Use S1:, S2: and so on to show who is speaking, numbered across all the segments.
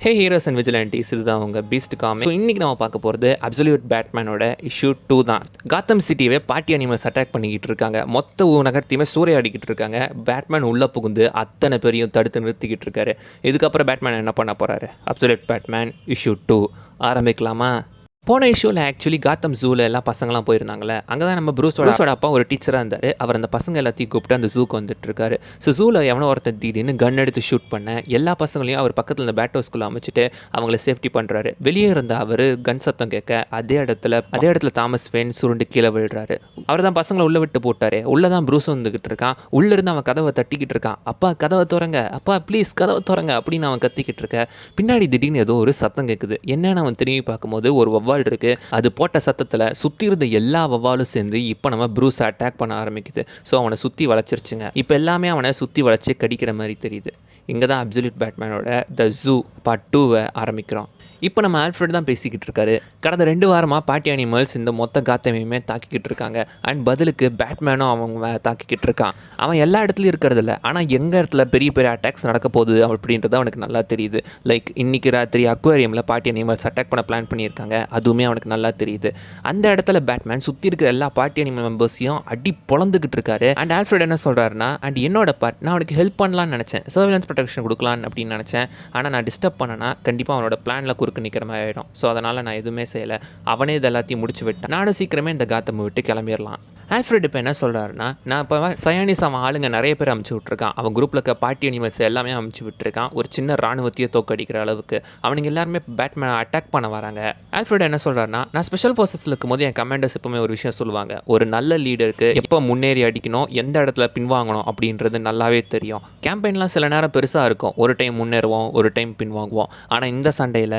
S1: Hey heroes and விஜிலண்டிஸ், இதுதான் அவங்க Beast comic. So இன்றைக்கி நம்ம பார்க்க போகிறது அப்சல்யூட் பேட்மேனோட இஷ்யூ 2 தான். காத்தம் சிட்டியவே பார்ட்டி அனிமல்ஸ் அட்டாக் பண்ணிக்கிட்டு இருக்காங்க. மொத்த நகரத்தையுமே சூறையாடிக்கிட்டு இருக்காங்க. பேட்மேன் உள்ளே புகுந்து அத்தனை பேரையும் தடுத்து நிறுத்திக்கிட்டு இருக்காரு. இதுக்கப்புறம் பேட்மேன் என்ன பண்ண போகிறாரு? அப்சல்யூட் பேட்மேன் இஷ்யூ 2 ஆரம்பிக்கலாமா? போன இஷ்யூவில் ஆக்சுவலி காத்தம் ஜூவில் எல்லாம் பசங்களாம் போயிருந்தாங்களே, அங்கே தான் நம்ம ப்ரூஸோட அப்பா ஒரு டீச்சராக இருந்தார். அவர் அந்த பசங்க எல்லாத்தையும் கூப்பிட்டு அந்த ஜூக்கு வந்துட்டு இருக்காரு. ஸோ ஜூவில் எவனோ ஒருத்தர் திடீர்னு கன் எடுத்து ஷூட் பண்ண எல்லா பசங்களையும் அவர் பக்கத்தில் இந்த பேட் ஹவுஸ்குள்ளே அமைச்சிட்டு அவங்கள சேஃப்டி பண்ணுறாரு. வெளியே இருந்த அவர் கன் சத்தம் கேட்க அதே இடத்துல தாமஸ் வெயின் சுருண்டு கீழே விழுறாரு. அவர் தான் பசங்களை உள்ளே விட்டு போட்டார். உள்ளே தான் ப்ரூஸ் வந்துக்கிட்டு இருக்கான். உள்ளேருந்து அவன் கதவை தட்டிக்கிட்டு இருக்கான். அப்பா கதவை திறங்க, அப்பா ப்ளீஸ் கதவை திறங்க அப்படின்னு அவன் கத்திக்கிட்டு இருக்க. பின்னாடி திடீர்னு ஏதோ ஒரு சத்தம் கேட்குது. என்னன்னு அவன் திரும்பி பார்க்கும்போது ஒரு வவ்வால் இருக்கு. அது போட்ட சத்தத்தில் சுற்றி இருந்த எல்லா வவ்வாலும் சேர்ந்து இப்போ நம்ம ப்ரூஸை அட்டாக் பண்ண ஆரம்பிக்குது. ஸோ அவனை சுற்றி வளைச்சிருச்சுங்க. இப்போ எல்லாமே அவனை சுற்றி வளைச்சி கடிக்கிற மாதிரி தெரியுது. இங்கே தான் அப்சல்யூட் பேட்மேனோட த ஜூ பார்ட் 2 ஆரம்பிக்கிறோம். இப்போ நம்ம ஆல்ஃப்ரெட் தான் பேசிக்கிட்டு இருக்காரு. கடந்த 2 வாரமாக பார்ட்டி அனிமல்ஸ் இந்த மொத்த காத்தமையுமே தாக்கிக்கிட்டு இருக்காங்க. அண்ட் பதிலுக்கு பேட்மேனும் அவங்க தாக்கிக்கிட்டு இருக்கான். அவன் எல்லா இடத்துலையும் இருக்கிறதில்ல, ஆனால் எங்கள் இடத்துல பெரிய பெரிய அட்டாக்ஸ் நடக்க போகுது அப்படின்றது அவனுக்கு நல்லா தெரியுது. லைக் இன்றைக்கி ராத்திரி அக்வேரியமில் பார்ட்டி அனிமல்ஸ் அட்டாக் பண்ண பிளான் பண்ணியிருக்காங்க. அதுவுமே அவனுக்கு நல்லா தெரியுது. அந்த இடத்துல பேட்மேன் சுற்றி இருக்கிற எல்லா பார்ட்டி அனிமல் மெம்பர்ஸையும் அடி பொழந்துக்கிட்டு இருக்காரு. அண்ட் ஆல்ஃப்ரெட் என்ன சொல்கிறாருன்னா, அண்ட் என்னோட பார்ட் நான் அவனுக்கு ஹெல்ப் பண்ணலான்னு நினச்சேன், சர்வேலன்ஸ் ப்ரொடெக்ஷன் கொடுக்கலான்னு அப்படின்னு நினச்சேன். ஆனால் நான் டிஸ்டர்ப் பண்ணேன்னா கண்டிப்பாக அவனோட பிளானில் குறுக்கு நிற்கிற மாதிரி ஆகிடும். ஸோ அதனால் நான் எதுவுமே செய்யலை. அவனே இது எல்லாத்தையும் முடிச்சு விட்டேன். நானும் சீக்கிரமே இந்த காத்தமை விட்டு கிளம்பிடலாம். ஆல்ஃப்ரெட் இப்போ என்ன சொல்கிறாருன்னா, நான் இப்போ சயானிஸ் அவன் ஆளுங்க நிறைய பேர் அமுச்சு விட்ருக்கான். அவன் குரூப்பில் இருக்க பார்ட்டி அனிமல்ஸ் எல்லாமே அமுச்சு விட்டுருக்கான். ஒரு சின்ன ராணுவத்தையே தோக்கடிக்கிற அளவுக்கு அவனுங்க எல்லாருமே பேட்மேனை அட்டாக் பண்ண வராங்க. ஆல்ஃப்ரெட் என்ன சொல்கிறாருன்னா, நான் ஸ்பெஷல் ஃபோர்ஸஸில் இருக்கும்போது என் கமாண்டர்ஸ் எப்பவுமே ஒரு விஷயம் சொல்லுவாங்க, ஒரு நல்ல லீடருக்கு எப்போ முன்னேறி அடிக்கணும், எந்த இடத்துல பின்வாங்கணும் அப்படின்றது நல்லாவே தெரியும். கேம்பெயின்லாம் சில நேரம் பெருசாக இருக்கும். ஒரு டைம் முன்னேறுவோம், ஒரு டைம் பின்வாங்குவோம். ஆனால் இந்த சண்டையில்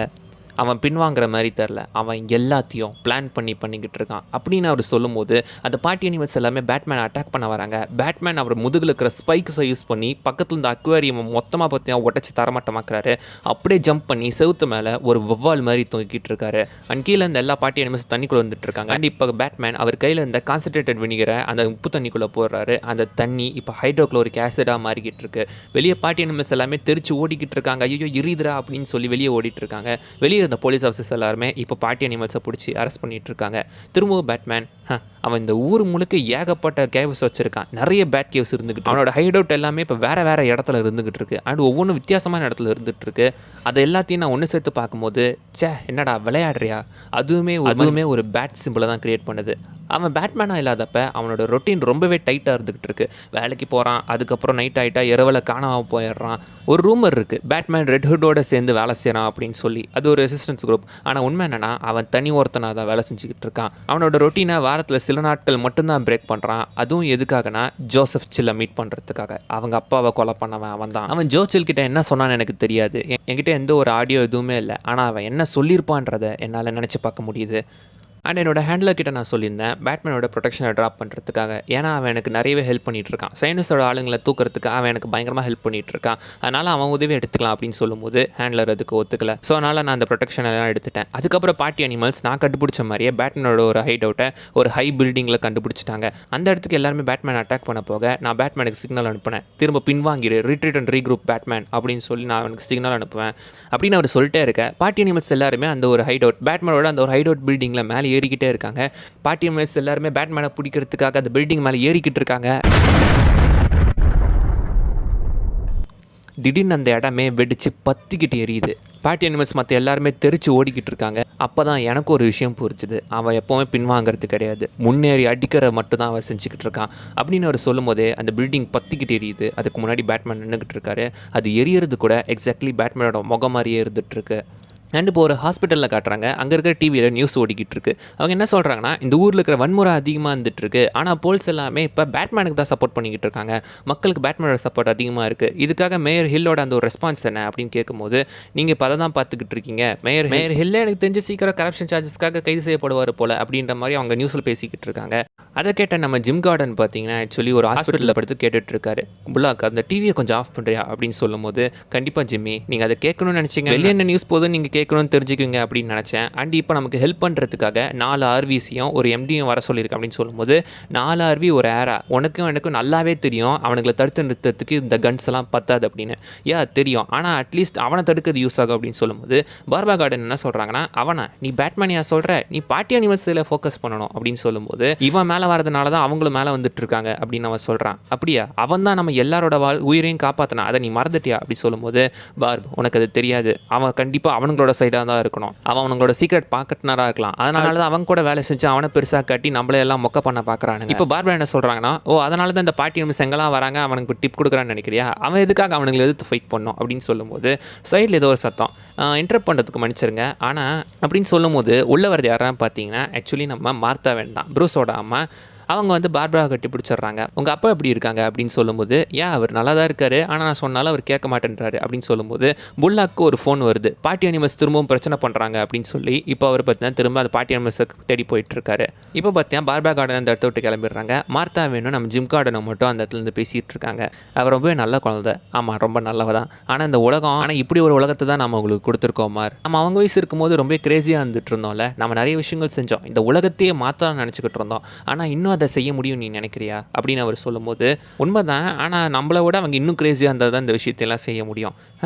S1: அவன் பின்வாங்குற மாதிரி தெரில. அவன் எல்லாத்தையும் பிளான் பண்ணிக்கிட்டு இருக்கான் அப்படின்னு அவர் சொல்லும்போது அந்த பார்ட்டி அனிமல்ஸ் எல்லாமே பேட்மேனை அட்டாக் பண்ண வராங்க. பேட்மேன் அவர் முதுகில் இருக்கிற ஸ்பைக்ஸை யூஸ் பண்ணி பக்கத்தில் இந்த அக்வேரியம் மொத்தமாக பார்த்தீங்கன்னா உடச்சி தரமாட்டமாக்குறாரு. அப்படியே ஜம்ப் பண்ணி செவுத்து மேலே ஒரு வவ்வால் மாதிரி தூக்கிட்டு இருக்காரு. அண்ட் கீழே இந்த எல்லா பார்ட்டி அனிமல்ஸ் தண்ணிக்குள்ளே வந்துட்டு இருக்காங்க. அண்ட் இப்போ பேட்மேன் அவர் கையில் இந்த கான்சன்ட்ரேட்டட் வினிகரை அந்த உப்பு தண்ணிக்குள்ளே போடுறாரு. அந்த தண்ணி இப்போ ஹைட்ரோக்ளோரிக் ஆசிடாக மாறிக்கிட்டு இருக்கு. வெளியே பார்ட்டி அனிமல்ஸ் எல்லாமே தெரிச்சு ஓடிக்கிட்டு இருக்காங்க. ஐயோ எரியுதுடா அப்படின்னு சொல்லி வெளியே ஓடிட்டு இருக்காங்க. வெளியே இந்த போலீஸ் ஆஃபீஸர்ஸ் எல்லாருமே இப்போ பார்ட்டி அனிமல்ஸை பிடிச்சி அரெஸ்ட் பண்ணிட்டு இருக்காங்க. திரும்பவும் பேட்மேன் அவன் இந்த ஊர் முழுக்க ஏகப்பட்ட கேவ்ஸ் வச்சிருக்கான். நிறைய பேட் கேவ்ஸ் இருந்துக்கிட்டு அவனோட ஹைட் அவுட் எல்லாமே இப்போ வேற இடத்துல இருந்துகிட்டு இருக்கு. அண்ட் ஒவ்வொன்றும் வித்தியாசமான இடத்துல இருந்துகிட்டு இருக்கு. அது எல்லாத்தையும் நான் ஒன்று சேர்த்து பார்க்கும்போது என்னடா விளையாடுறியா, அதுவுமே ஒரு பேட் சிம்பிளை தான் கிரியேட் பண்ணுது. அவன் பேட்மேனாக இல்லாதப்ப அவனோட ரொட்டீன் ரொம்பவே டைட்டாக இருந்துகிட்டு இருக்கு. வேலைக்கு போகிறான், அதுக்கப்புறம் நைட் ஆகிட்டா இரவில் காணாமல் போயிடுறான். ஒரு ரூமர் இருக்குது, பேட்மேன் ரெட் ஹுட்டோட சேர்ந்து வேலை செய்கிறான் அப்படின்னு சொல்லி. அது ஒரு ரெசிஸ்டன்ஸ் குரூப். ஆனால் உண்மை என்னன்னா அவன் தனி ஒருத்தனாக தான் வேலை செஞ்சுக்கிட்டு இருக்கான். அவனோட ரொட்டீனை வாரத்தில் சில நாட்கள் மட்டும்தான் பிரேக் பண்ணுறான். அதுவும் எதுக்காகனா ஜோசப் சில்லை மீட் பண்ணுறதுக்காக. அவங்க அப்பாவை கொலை பண்ணவன் அவன் தான். அவன் ஜோ சில் கிட்ட என்ன சொன்னான்னு எனக்கு தெரியாது. என்கிட்ட எந்த ஒரு ஆடியோ எதுவுமே இல்லை. ஆனால் அவன் என்ன சொல்லியிருப்பான்றதை என்னால் நினச்சி பார்க்க முடியுது. அண்ட் என்னோட ஹேண்ட்லர் கிட்ட நான் சொல்லியிருந்தேன் பேட்மேனோட ப்ரொடெக்ஷனை ட்ராப் பண்ணுறதுக்காக. ஏன்னா அவன் எனக்கு நிறையவே ஹெல்ப் பண்ணிகிட்டு இருக்கான். சைனஸோட ஆளுங்களை தூக்கிறதுக்கு அவன் எனக்கு பயங்கரமாக ஹெல்ப் பண்ணிகிட்டு இருக்கான். அதனால் அவன் உதவி எடுத்துக்கலாம் அப்படின்னு சொல்லும்போது ஹேண்ட்லர் அதுக்கு ஒத்துக்கல. ஸோ அதனால் நான் அந்த ப்ரொடெக்ஷனை எல்லாம் எடுத்துட்டேன். அதுக்கப்புறம் பார்ட்டி அனிமல்ஸ் நான் கண்டுபிடிச்ச மாதிரியே பேட்மேனோட ஒரு ஹைட் அவுட்டை ஒரு ஹை பில்டிங்கில் கண்டுபிடிச்சிட்டாங்க. அந்த இடத்துக்கு எல்லாருமே பேட்மேன் அட்டாக் பண்ண போக நான் பேட்மேனுக்கு சிக்னல் அனுப்பினேன். திரும்ப பின்வாங்கிடு, ரிட்ரீட் அண்ட் ரீக்ரூப் பேட்மேன் அப்படின்னு சொல்லி நான் அவனுக்கு சிக்னல் அனுப்புவேன் அப்படின்னு அவர் சொல்லிட்டே இருக்கேன். பார்ட்டி அனிமல்ஸ் எல்லாருமே அந்த ஒரு ஹைட் அவுட் பேட்மேனோட அந்த ஒரு ஹைட் அவுட் பில்டிங்கில் மேலே ஏறிக்கிட்டே இருக்காங்க. பார்ட்டி அனிமல்ஸ் எல்லாருமே பேட்மேனை பிடிக்கிறதுக்காக அந்த பில்டிங் மேலே ஏறிக்கிட்டு இருக்காங்க. திடீர்னு அந்த இடமே வெடிச்சு பத்திக்கிட்டு எரியுது. பார்ட்டி அனிமல்ஸ் மற்ற எல்லாருமே தெரிச்சு ஓடிக்கிட்டு இருக்காங்க. அப்போ தான் எனக்கு ஒரு விஷயம் புரிஞ்சுது, அவன் எப்போவுமே பின்வாங்கிறது கிடையாது, முன்னேறி அடிக்கிற மட்டும் தான் அவன் செஞ்சுக்கிட்டு இருக்கான் அப்படின்னு அவர் சொல்லும் போதே அந்த பில்டிங் பத்திக்கிட்டு எரியுது. அதுக்கு முன்னாடி பேட்மேன் நின்றுக்கிட்டு இருக்காரு. அது எரியறது கூட எக்ஸாக்ட்லி பேட்மேனோட முகம் மாதிரியே இருந்துட்டு இருக்கு. அண்ட் இப்போ ஒரு ஹாஸ்பிட்டலில் காட்டுறாங்க. அங்கே இருக்கிற டிவியில் நியூஸ் ஓடிக்கிட்டு இருக்கு. அவங்க என்ன சொல்கிறாங்கன்னா, இந்த ஊரில் இருக்கிற வன்முறை அதிகமாக இருந்துட்டு இருக்கு. ஆனால் போல்ஸ் எல்லாமே இப்போ பேட்மேனுக்கு தான் சப்போர்ட் பண்ணிக்கிட்டு இருக்காங்க. மக்களுக்கு பேட்மேனோட சப்போர்ட் அதிகமாக இருக்குது. இதுக்காக மேயர் ஹில்லோட அந்த ஒரு ரெஸ்பான்ஸ் என்ன அப்படின்னு கேட்கும்போது, நீங்கள் இப்போ அதை தான் பார்த்துக்கிட்டு இருக்கீங்க. மேயர் ஹில்லே எனக்கு தெரிஞ்சு சீக்கிரம் கரப்ஷன் சார்ஜஸ்க்காக கைது செய்யப்படுவார் போல் அப்படின்ற மாதிரி அவங்க நியூஸில் பேசிக்கிட்டு இருக்காங்க. அதை கேட்ட நம்ம ஜிம் கார்டன் பார்த்தீங்கன்னா ஆக்சுவலி ஒரு ஹாஸ்பிட்டலில் படுத்து கேட்டுட்டு இருக்காரு. புல்லாக் அந்த டிவியை கொஞ்சம் ஆஃப் பண்ணுறியா அப்படின்னு சொல்லும்போது, கண்டிப்பாக ஜிம்மி நீங்கள் அதை கேட்கணும்னு நினச்சிங்க, வெளியே என்ன நியூஸ் போதும் நீங்கள் கேட்கணும்னு தெரிஞ்சுக்குங்க அப்படின்னு நினச்சேன். அண்ட் இப்போ நமக்கு ஹெல்ப் பண்ணுறதுக்காக 4 ஆர்விஸையும் ஒரு எம்டியும் வர சொல்லியிருக்கு அப்படின்னு சொல்லும்போது, 4 ஆர்வி ஒரு ஏரா, உனக்கும் எனக்கும் நல்லாவே தெரியும் அவனுங்களை தடுத்து நிறுத்துறதுக்கு இந்த கன்ஸ் எல்லாம் பத்தாது அப்படின்னு. தெரியும், ஆனால் அட்லீஸ்ட் அவனை தடுக்கிறது யூஸ் ஆகும் அப்படின்னு சொல்லும்போது, பார்பா கார்டன் என்ன சொல்கிறாங்கன்னா, அவனை நீ பேட்மேனியா சொல்கிற, நீ பார்ட்டி அனிமல்ஸில் ஃபோக்கஸ் பண்ணணும் அப்படின்னு சொல்லும்போது, இவன் மேலே வரதுனால தான் அவங்களும் மேலே வந்துட்டு இருக்காங்க அப்படின்னு அவன் சொல்கிறான். அப்படியா, அவன் தான் நம்ம எல்லாரோட உயிரையும் காப்பாற்றினா, அதை நீ மறந்துட்டியா அப்படி சொல்லும்போது, பார்ப் உனக்கு அது தெரியாது, அவன் கண்டிப்பாக அவங்களோட சைடாக தான் இருக்கணும், அவன் அவங்களோட சீக்ரெட் பாக்கெட்னராக இருக்கலாம், அதனால தான் அவன் கூட வேலை செஞ்சு அவனை பெருசாக கட்டி நம்மளே எல்லாம் மொக்க பண்ண பார்க்குறானுங்க. இப்போ பார்பா என்ன சொல்கிறாங்கன்னா, அதனால தான் இந்த பார்ட்டி அனிமல்ஸ் எங்கெல்லாம் வராங்க அவனுக்கு டிப் கொடுக்குறான்னு நினைக்கிறியா, அவன் எதுக்காக அவனுங்களை எதிர்த்து ஃபைட் பண்ணணும் அப்படின்னு சொல்லும்போது, சைடில் ஏதோ ஒரு சத்தம், இன்டரப்ட் பண்ணுறதுக்கு மன்னிச்சிருங்க, ஆனால் அப்படின்னு சொல்லும்போது உள்ளே வரது யாரான்னு பார்த்தீங்கன்னா ஆக்சுவலி நம்ம மார்த்தா வேண்டாம், ப்ரூஸோட அம்மா. அவங்க வந்து பார்பரா கட்டி பிடிச்சிடுறாங்க. உங்கள் அப்பா எப்படி இருக்காங்க அப்படின்னு சொல்லும்போது, அவர் நல்லா தான் இருக்காரு, ஆனால் நான் சொன்னாலும் அவர் கேட்க மாட்டேன்றாரு அப்படின்னு சொல்லும்போது, புல்லாக்கு ஒரு ஃபோன் வருது, பார்ட்டி அனிமல்ஸ் திரும்பவும் பிரச்சனை பண்ணுறாங்க அப்படின்னு சொல்லி. இப்போ அவர் பார்த்தீங்கன்னா திரும்ப அந்த பார்ட்டி அனிமல்ஸை தேடி போயிட்டு இருக்காரு. இப்போ பார்த்தீங்கன்னா பார்பரா கார்டன் அந்த இடத்த விட்டு கிளம்பிடுறாங்க. மார்த்தா வேணும் நம்ம ஜிம் கார்டனை மட்டும் அந்த இடத்துலேருந்து பேசிகிட்டு இருக்காங்க. அவர் ரொம்பவே நல்ல குழந்தை, ஆமாம் ரொம்ப நல்லவ தான், ஆனால் இந்த உலகம், ஆனால் இப்படி ஒரு உலகத்தை தான் நம்ம உங்களுக்கு கொடுத்துருக்கோம் மார். நம்ம அவங்க வயசு இருக்கும்போது ரொம்ப கிரேஸியாக இருந்துட்டு இருந்தோம்ல, நம்ம நிறைய விஷயங்கள் செஞ்சோம், இந்த உலகத்தையே மாற்றலாம் நினச்சிக்கிட்டு இருந்தோம், ஆனால் இன்னும் அதை செய்ய முடியும் நீ நினைக்கிறியா அப்படின்னு அவர் சொல்லும்போது, உண்மைதான், ஆனால் நம்மளை விட அவங்க இன்னும் கிரேஸியாக இருந்தால் தான் இந்த விஷயத்தையெல்லாம் செய்ய முடியும்.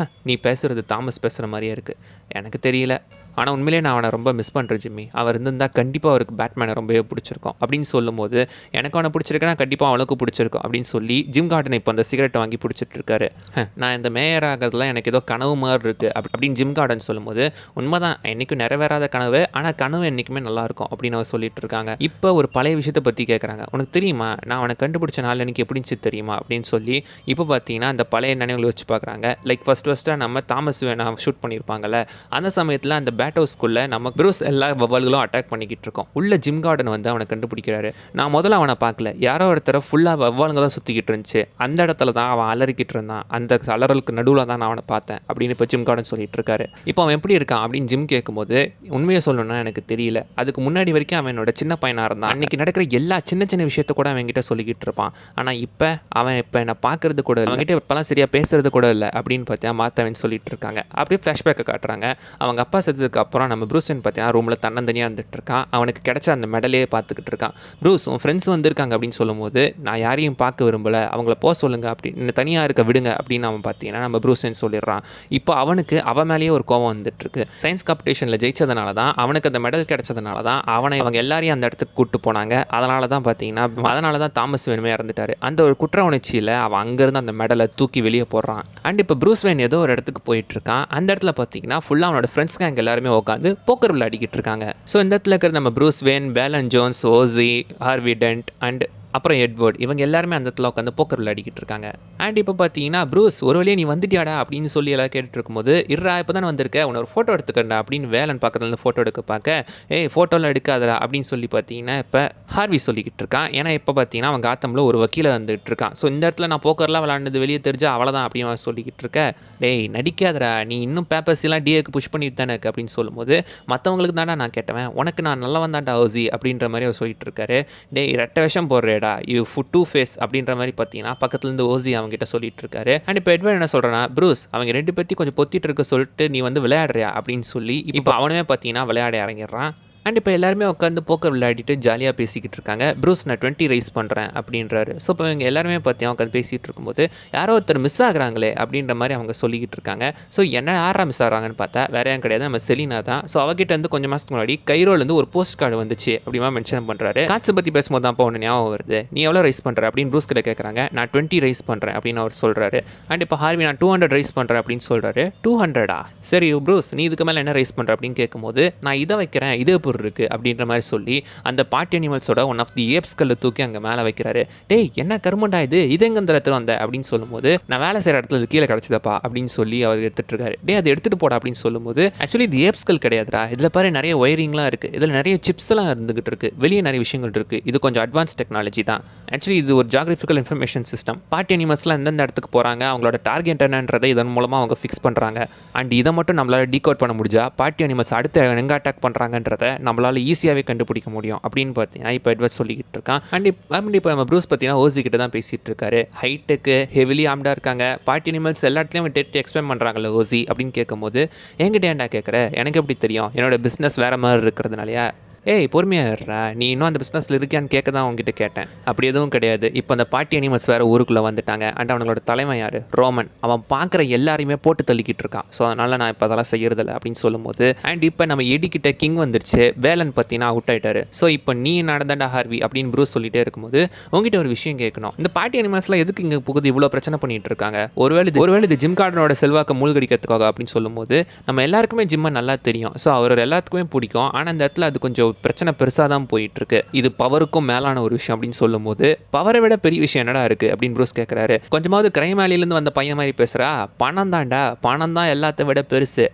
S1: நீ பேசுகிறது தாமஸ் பேசுகிற மாதிரியே இருக்குது, எனக்கு தெரியல, ஆனால் உண்மையிலே நான் அவனை ரொம்ப மிஸ் பண்ணுறேன் ஜிம்மி, அவர் இருந்திருந்தால் கண்டிப்பாக அவருக்கு பேட்மேனை ரொம்பவே பிடிச்சிருக்கும் அப்படின்னு சொல்லும்போது, எனக்கு அவனை பிடிச்சிருக்கேன்னா கண்டிப்பாக அவனுக்கு பிடிச்சிருக்கும் அப்படின்னு சொல்லி ஜிம் கார்டன் இப்போ அந்த சிகரெட்டை வாங்கி பிடிச்சிட்டு இருக்காரு. நான் இந்த மேயர் ஆகிறதுலாம் எனக்கு ஏதோ கனவு மாதிரி இருக்குது அப்படின்னு ஜிம் கார்டன் சொல்லும்போது, உண்மைதான் என்றைக்கும் நிறைவேறாத கனவு, ஆனால் கனவு என்றைக்குமே நல்லாயிருக்கும் அப்படின்னு அவர் சொல்லிட்டு இருக்காங்க. இப்போ ஒரு பழைய விஷயத்தை பற்றி கேட்குறாங்க, உனக்கு தெரியுமா நான் அவனை கண்டுபிடிச்ச நாள் எனக்கு எப்படின்னு தெரியுமா அப்படின்னு சொல்லி. இப்போ பார்த்தீங்கன்னா அந்த பழைய நினைவுகளை வச்சு பார்க்குறாங்க. லைக் ஃபஸ்ட்டாக நம்ம தாமஸ் வேணா ஷூட் பண்ணியிருப்பாங்கல்ல, அந்த சமயத்தில் அந்த பேட் ஹவுஸ்க்குள்ளே நம்ம ப்ரூஸ் எல்லா வவ்வால்களும் அட்டாக் பண்ணிக்கிட்டு இருக்கோம். உள்ள ஜிம் கார்டன் வந்து அவனை கண்டுபிடிக்கிறாரு. நான் முதல்ல அவனை பார்க்கல, யாரோ ஒருத்தர ஃபுல்லாக வவ்வாலுங்க தான் சுற்றிக்கிட்டு இருந்துச்சு, அந்த இடத்துல தான் அவன் அலறிக்கிட்டு இருந்தான், அந்த அலறலுக்கு நடுவில் தான் நான் அவனை பார்த்தேன் அப்படின்னு இப்போ ஜிம் கார்டன் சொல்லிட்டு இருக்காரு. இப்போ அவன் எப்படி இருக்கான் அப்படின்னு ஜிம் கேட்கும்போது, உண்மையை சொல்லணும்னா எனக்கு தெரியல, அதுக்கு முன்னாடி வரைக்கும் அவன் என்னோட சின்ன பையனாக இருந்தான், அன்றைக்கி நடக்கிற எல்லா சின்ன சின்ன விஷயத்த கூட அவன்கிட்ட சொல்லிக்கிட்டு இருப்பான், ஆனால் இப்போ என்னை பார்க்கறது கூட இல்லை, அவங்ககிட்ட இப்போலாம் சரியாக பேசுறது கூட இல்லை அப்படின்னு பார்த்தா மாத்தாவின்னு சொல்லிட்டு இருக்காங்க. அப்படியே ஃப்ளாஷ்பேக்கை காட்டுறாங்க. அவங்க அப்பா செத்ததுக்கு அப்புறம் நம்ம ப்ரூஸ்ன்னு பார்த்தீங்கன்னா ரூமில் தன்னந்தனியாக வந்துட்டு இருக்கான். அவனுக்கு கிடைச்ச அந்த மெடலையே பார்த்துக்கிட்டு இருக்கான். ப்ரூஸ் உன் ஃப்ரெண்ட்ஸ் வந்திருக்காங்க அப்படின்னு சொல்லும்போது, நான் யாரையும் பார்க்க விரும்பலை, அவங்கள போக சொல்லுங்க அப்படின்னு, தனியாக இருக்க விடுங்க அப்படின்னு அவன் பார்த்தீங்கன்னா நம்ம ப்ரூஸ்ன்னு சொல்லிடுறான். இப்போ அவனுக்கு அவன் மேலேயே ஒரு கோவம் வந்துட்டு இருக்கு. சயின்ஸ் காம்படிஷனில் ஜெயிச்சதுனால தான், அவனுக்கு அந்த மெடல் கிடைச்சதுனால தான் அவனை அவங்க எல்லாரையும் அந்த இடத்துக்கு கூப்பிட்டு போனாங்க. அதனால தான் பார்த்தீங்கன்னா தாமஸ் வேணுமே இறந்துட்டாரு. அந்த ஒரு குற்ற உணர்ச்சியில் அவன் அங்கேருந்து அந்த மெடலை தூக்கி வெளியே போடுறான். அண்ட் இப்போ ப்ரூஸ் வேன் ஏதோ ஒரு இடத்துக்கு போயிட்டு இருக்கான். அந்த இடத்துல பார்த்தீங்கன்னா ஃபுல்லாக அவனோட ஃப்ரெண்ட்ஸ் கேங் எல்லாருமே உட்காந்து போக்கர் விளையாடிக்கிட்டு இருக்காங்க. ஸோ இந்த இடத்துல இருக்கிற நம்ம ப்ரூஸ் வேன், பேலன் ஜோன்ஸ், ஓசி, ஹார்வி டென்ட் அண்ட் அப்புறம் எட்வர்ட், இவங்க எல்லாருமே அந்த இடத்துல உட்காந்து போக்கர் விளையாடிக்கிட்டு இருக்காங்க. அண்ட் இப்போ பார்த்தீங்கன்னா ப்ரூஸ் ஒரு வழியே நீ வந்துட்டியாடா அப்படின்னு சொல்லி எல்லாம் கேட்டுட்டு இருக்கும்போது, இருடா இப்போ தானே வந்திருக்க, உன்னை ஒரு ஃபோட்டோ எடுத்துக்கிறா அப்படின்னு வேலன் பக்கத்துலேருந்து ஃபோட்டோ எடுக்க பார்க்க, ஃபோட்டோலாம் எடுக்காதடா அப்படின்னு சொல்லி பார்த்தீங்கன்னா இப்போ ஹார்வி சொல்லிக்கிட்டு இருக்கான். ஏன்னா இப்போ பார்த்தீங்கன்னா அவன் காத்தமில் ஒரு வக்கீல வந்துட்டு இருக்கான். ஸோ இந்த இடத்துல நான் போக்கர்லாம் விளாண்டது வெளியே தெரிஞ்சா அவ்வளோதான் அப்படின்னு அவன் சொல்லிக்கிட்டு இருக்க. நடிக்காதடா, நீ இன்னும் பேப்பர்ஸ் எல்லாம் டிஏக்கு புஷ் பண்ணிட்டு தானே இருக்கு அப்படின்னு சொல்லும்போது, மற்றவங்களுக்கு தாண்டா நான் கேட்டவன், உனக்கு நான் நல்லா வந்தாண்டா ஓசி அப்படின்ற மாதிரி அவர் சொல்லிட்டு இருக்காரு. ரெட்டை விஷம் போடுறேடா, யூ டூ ஃபேஸ் அப்படின்ற மாதிரி பார்த்தீங்கன்னா பக்கத்துலேருந்து ஓசி அவங்ககிட்ட சொல்லிட்டு இருக்காரு. அண்ட் இப்போ எட்வர்ட் என்ன சொல்கிறேன்னா, ப்ரூஸ் அவங்க ரெண்டு பேர்த்தையும் கொஞ்சம் பொத்திட்டு இருக்க சொல்லிட்டு நீ வந்து விளையாடுறியா அப்படின்னு சொல்லி இப்போ அவனுமே பார்த்தீங்கன்னா விளையாட இறங்கிடுறான். அண்ட் இப்போ எல்லாருமே உட்காந்து போக்கர் விளையாடிட்டு ஜாலியாக பேசிக்கிட்டு இருக்காங்க. ப்ரூஸ் நான் 20 ரைஸ் பண்ணுறேன் அப்படின்றாரு. ஸோ இப்போ இவங்க எல்லாருமே பார்த்தீங்கன்னா உட்காந்து பேசிகிட்டு இருக்கும்போது, யாரோ ஒருத்தர் மிஸ் ஆகுறாங்களே அப்படின்ற மாதிரி அவங்க சொல்லிக்கிட்டு இருக்காங்க. ஸோ என்ன யாரா மிஸ் ஆகிறாங்கன்னு பார்த்தா வேற யாரும் கிடையாது, நம்ம செலினா தான். ஸோ அவகிட்ட வந்து கொஞ்சம் மாதத்துக்கு முன்னாடி கைரோலேருந்து ஒரு போஸ்ட் கார்டு வந்துச்சு அப்படிமா மென்ஷன் பண்ணுறாரு. காட்ஸை பற்றி பேசும்போது தான் ஒன்று ஞாபகம் வருது, நீ எவ்வளோ ரைஸ் பண்ணுற அப்படின்னு ப்ரூஸ் கிட்ட கேட்குறாங்க. நான் 20 ரைஸ் பண்ணுறேன் அப்படின்னு அவர் சொல்கிறாரு. அண்ட் இப்போ ஹார்வி நான் 200 ரைஸ் பண்ணுறேன் அப்படின்னு சொல்கிறாரு. 200ஆ, சரி ப்ரூஸ் நீ இதுக்கு மேலே என்ன ரைஸ் பண்ணுற அப்படின்னு கேட்கும்போது, நான் இதை வைக்கிறேன், இதே பொருள் இருக்குது அப்படின்ற மாதிரி சொல்லி அந்த பார்ட்டி அனிமல்ஸோட ஒன் ஆஃப் தி ஏப்ஸ்களை தூக்கி அங்கே மேலே வைக்கிறாரு. என்ன கருமண்டா இது எங்க இந்த இடத்துல வந்த அப்படின்னு சொல்லும்போது, நான் வேலை செய்கிற இடத்துல இது கீழே கிடச்சிதப்பா அப்படின்னு சொல்லி அவர் எடுத்துட்டு இருக்காரு. அதை எடுத்துட்டு போடா அப்படின்னு சொல்லும்போது, ஆக்சுவலி இது ஏப்ஸ்கள் கிடையாதுடா, இதில் பாரு நிறைய ஒயரிங்லாம் இருக்குது, இதில் நிறைய சிப்ஸ் எல்லாம் இருந்துகிட்டு இருக்கு, வெளியே நிறைய விஷயங்கள் இருக்குது, இது கொஞ்சம் அட்வான்ஸ் டெக்னாலஜி தான். ஆக்சுவலி இது ஒரு ஜியாகிரபிக்கல் இன்ஃபர்மேஷன் சிஸ்டம். பார்ட்டி அனிமல்ஸ்லாம் எந்தெந்த இடத்துக்கு போகிறாங்க, அவங்களோட டார்கெட் என்னன்றதை இதன் மூலமாக அவங்க ஃபிக்ஸ் பண்ணுறாங்க. அண்ட் இதை மட்டும் நம்மளால் டீகோட் பண்ண முடிஞ்சா பார்ட்டி அனிமல்ஸ் அடுத்து எங்கே அட்டாக் பண்ணுறாங்கன்றதை நம்மளால் ஈஸியாகவே கண்டுபிடிக்க முடியும் அப்படின்னு பார்த்தீங்கன்னா இப்போ எட்வர்ட் சொல்லிக்கிட்டு இருக்கான். அண்ட் இப்போ நம்ம ப்ரூஸ் பார்த்தீங்கன்னா ஓசி கிட்ட தான் பேசிகிட்டு இருக்காரு. ஹைட்டுக்கு ஹெவிலி ஆம்டாக இருக்காங்க, பார்ட்டி அனிமல்ஸ் எல்லாத்துலேயும் டெட் எக்ஸ்பிளைன் பண்ணுறாங்கல்ல ஓசி அப்படின்னு கேட்கும்போது, என்கிட்ட ஏன்டா கேட்குற, எனக்கு எப்படி தெரியும், என்னோட பிஸ்னஸ் வேறு மாதிரி இருக்கிறதுனாலயா, ஏய் பொறுமையாக இருறா, நீ இன்னும் அந்த பிஸ்னஸில் இருக்கியான்னு கேட்க தான் அவங்ககிட்ட கேட்டேன். அப்படி எதுவும் கிடையாது. இப்போ அந்த பார்ட்டி அனிமல்ஸ் வேறு ஊருக்குள்ளே வந்துட்டாங்க. அண்ட் அவங்களோட தலைமை யார், ரோமன், அவன் பார்க்குற எல்லாரையுமே போட்டு தள்ளிக்கிட்டு இருக்கான். ஸோ அதனால் நான் இப்போ அதெல்லாம் செய்யறதில்ல அப்படின்னு சொல்லும்போது, அண்ட் இப்போ நம்ம எடிக்கிட்ட கிங் வந்துருச்சு, வேலன் பார்த்தீங்கன்னா அவுட் ஆகிட்டாரு. ஸோ இப்போ நீ நடந்தாண்டா ஹார்வி அப்படின்னு ப்ரூஸ் சொல்லிட்டே இருக்கும்போது, உங்ககிட்ட ஒரு விஷயம் கேட்கணும், இந்த பார்ட்டி அனிமல்ஸ்லாம் எதுக்கு இங்கே புகுது இவ்வளோ பிரச்சனை பண்ணிட்டு இருக்காங்க, ஒருவேளை இது ஜிம் கார்டனோட செல்வாக்க மூழ்கடிக்கிறதுக்காக அப்படின்னு சொல்லும்போது, நம்ம எல்லாருக்குமே ஜிம்மை நல்லா தெரியும். ஸோ அவர் எல்லாத்துக்குமே பிடிக்கும். ஆனால் அந்த இடத்துல அது கொஞ்சம் பிரச்சனை பெருசாக தான் போயிட்டு இருக்கு, இது பவருக்கும் மேலான ஒரு விஷயம் அப்படின்னு சொல்லும்போது, பவரை விட பெரிய விஷயம் என்னடா இருக்கு அப்படின்னு ப்ரூஸ் கேட்குறாரு. கொஞ்சமாவது கிரைம் வேலியிலேருந்து வந்த பையன் மாதிரி பேசுகிறா, பணம் தான்டா, பணம் தான் எல்லாத்த விட பெருசு.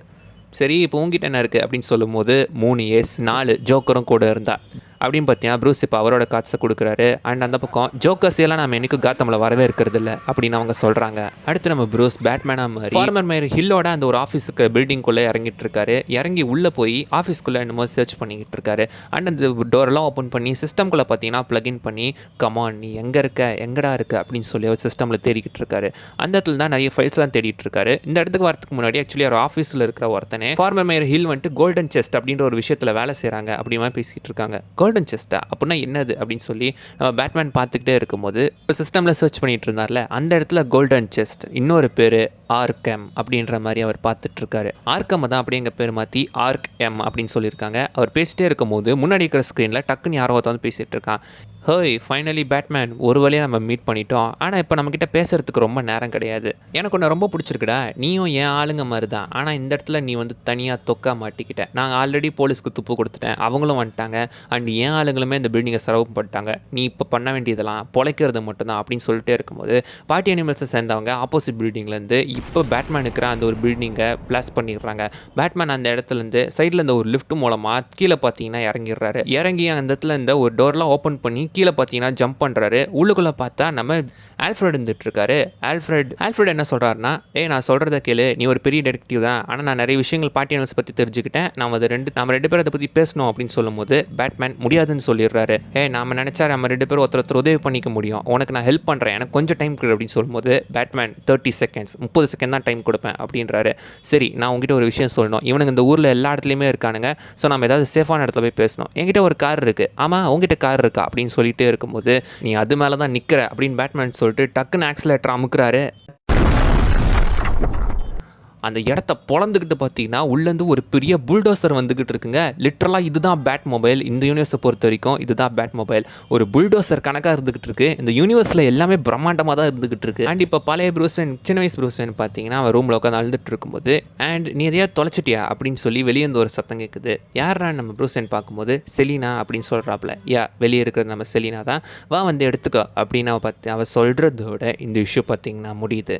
S1: சரி இப்போ உங்ககிட்ட என்ன இருக்குது அப்படின்னு சொல்லும்போது, 3 ஏஸ் 4 ஜோக்கரும் கூட இருந்தா அப்படின்னு பார்த்தீங்கன்னா ப்ரூஸ் இப்போ அவரோட காட்ஸை கொடுக்குறாரு. அண்ட் அந்த பக்கம் ஜோக்கர்ஸ் எல்லாம் நம்ம என்னைக்கும் காத்தமில் வரவே இருக்கிறது இல்லை அப்படின்னு அவங்க சொல்கிறாங்க. அடுத்து நம்ம ப்ரூஸ் பேட்மேனாக மாதிரி ஃபார்மர் மேயர் ஹில்லோட அந்த ஒரு ஆஃபீஸுக்கு பில்டிங்குள்ளே இறங்கிட்டு இருக்காரு. இறங்கி உள்ளே போய் ஆஃபீஸ்க்குள்ளே என்னமோ சர்ச் பண்ணிக்கிட்டு இருக்காரு. அண்ட் அந்த டோரெல்லாம் ஓப்பன் பண்ணி சிஸ்டம்குள்ளே பார்த்தீங்கன்னா ப்ளக்இன் பண்ணி, கமான் நீ எங்கே இருக்க, எங்கடா இருக்க அப்படின்னு சொல்லி அவர் சிஸ்டமில் தேடிக்கிட்டு இருக்காரு. அந்த இடத்துல தான் நிறைய ஃபைல்ஸ்லாம் தேடிட்டு இருக்காரு. இந்த இடத்துக்கு வரதுக்கு முன்னாடி ஆக்சுவலி ஒரு ஆஃபீஸில் இருக்கிற ஒருத்தனே ஃபார்மர் மேயர் ஹில் வந்துட்டு கோல்டன் செஸ்ட் அப்படின்ற ஒரு விஷயத்தில் வேலை செய்கிறாங்க அப்படிமா பேசிக்கிட்டு இருக்காங்க. கோல்டன் செஸ்ட்டா அப்படின்னா என்னது அப்படின்னு சொல்லி நம்ம பேட்மேன் பார்த்துக்கிட்டே இருக்கும்போது, இப்போ சிஸ்டமில் சர்ச் பண்ணிட்டு இருந்தார்ல, அந்த இடத்துல கோல்டன் செஸ்ட் இன்னொரு பேர் ஆர்கம் அப்படின்ற மாதிரி அவர் பார்த்துட்டு இருக்காரு. ஆர்கம் தான் அப்படிங்கிற பேர் மாற்றி ஆர்க் எம் அப்படின்னு சொல்லியிருக்காங்க. அவர் பேசிட்டே இருக்கும்போது முன்னாடி இருக்கிற ஸ்க்ரீனில் டக்குன்னு யாரோ வந்து பேசிகிட்டு இருக்கான். ஹோய் ஃபைனலி பேட்மேன், ஒரு வழியாக நம்ம மீட் பண்ணிட்டோம். ஆனால் இப்போ நம்மக்கிட்ட பேசுகிறதுக்கு ரொம்ப நேரம் கிடையாது. எனக்கு ஒன்று ரொம்ப பிடிச்சிருக்குடா, நீயும் என் ஆளுங்க மாதிரி தான். ஆனால் இந்த இடத்துல நீ வந்து தனியாக தொக்கா மாட்டிக்கிட்ட. நாங்கள் ஆல்ரெடி போலீஸ்க்கு துப்பு கொடுத்துட்டேன், அவங்களும் வந்துட்டாங்க. அண்ட் என் ஆளுங்களுமே இந்த பில்டிங்கை சர்வ் பண்ணிட்டாங்க. நீ இப்போ பண்ண வேண்டியதெல்லாம் பொழைக்கிறது மட்டும்தான் அப்படின்னு சொல்லிட்டே இருக்கும்போது, பார்ட்டி அனிமல்ஸை சேர்ந்தவங்க ஆப்போசிட் பில்டிங்லேருந்து இப்போ பேட்மேன் இருக்கிற அந்த ஒரு பில்டிங்கை பிளாஸ்ட் பண்ணிடுறாங்க. பேட்மேன் அந்த இடத்துலேருந்து சைடில் இந்த ஒரு லிஃப்ட் மூலமாக கீழே பார்த்தீங்கன்னா இறங்கிடுறாரு. இறங்கி அந்த இடத்துல இந்த ஒரு டோர்லாம் ஓப்பன் பண்ணி கீழே பார்த்தீங்கன்னா ஜம்ப் பண்ணுறாரு. உள்ளுக்குள்ளே பார்த்தா நம்ம ஆல்ஃப்ரெட் இருந்துட்டு இருக்காரு. ஆல்ஃப்ரெட் என்ன சொல்கிறாருன்னா, நான் சொல்கிறத கேளு, நீ ஒரு பெரிய டெடெக்டிவ் தான், ஆனால் நான் நிறைய விஷயங்கள் பார்ட்டி அனிமல்ஸ் பற்றி தெரிஞ்சுக்கிட்டேன், நம்ம ரெண்டு பேரும் அதை பற்றி பேசணும் அப்படின்னு சொல்லும்போது, பேட்மேன் முடியாதுன்னு சொல்லிடுறாரு. நாம நினச்சா நம்ம 2 பேரும் ஒருத்தர் உதவி பண்ணிக்க முடியும், உனக்கு நான் ஹெல்ப் பண்ணுறேன், எனக்கு கொஞ்சம் டைம் கொடு அப்படின்னு சொல்லும்போது, பேட்மேன் 30 செகண்ட்ஸ் 30 செகண்ட் தான் டைம் கொடுப்பேன் அப்படின்றாரு. சரி நான் உங்ககிட்ட ஒரு விஷயம் சொல்லணும், இவனுக்கு இந்த ஊரில் எல்லா இடத்துலையுமே இருக்கானுங்க, ஸோ நம்ம ஏதாவது சேஃபான இடத்துல போய் பேசணும், என்கிட்ட ஒரு கார் இருக்குது, ஆமாம் உங்ககிட்ட கார் இருக்கா அப்படின்னு சொல்லிட்டே இருக்கும்போது, நீ அது மேலே தான் நிற்கிற அப்படின்னு பேட்மேன் சொல்லிட்டு டக்குன்னு ஆக்சிலேட்டர் அமுக்குறாரு. அந்த இடத்த பொழந்துக்கிட்டு பார்த்தீங்கன்னா உள்ளேருந்து ஒரு பெரிய புல்டோசர் வந்துக்கிட்டு இருக்குங்க. லிட்ரலாக இதுதான் பேட் மொபைல், இந்த யூனிவர்ஸை பொறுத்த வரைக்கும் இதுதான் பேட் மொபைல். ஒரு புல்டோசர் கணக்காக இருந்துகிட்டு இருக்கு. இந்த யூனிவர்ஸில் எல்லாமே பிரம்மாண்டமாக தான் இருந்துகிட்டு இருக்கு. அண்ட் இப்போ பழைய ப்ரூஸ்வேன், சின்ன வயசு ப்ரூஸ்வேன் பார்த்தீங்கன்னா அவன் ரூமில் உட்காந்து அழுதுட்டு இருக்கும்போது, அண்ட் நீ எதையா தொலைச்சிட்டியா அப்படின்னு சொல்லி வெளியே இருந்து ஒரு சத்தம் கேட்குது. யாரா நம்ம ப்ரூஸ்வேன் பார்க்கும்போது, செலினா அப்படின்னு சொல்கிறாப்புல. வெளியே இருக்கிறது நம்ம செலினா தான், வா வந்து எடுத்துக்கோ அப்படின்னு அவள் சொல்கிறதோட இந்த இஷ்யூ பார்த்தீங்கன்னா முடியுது.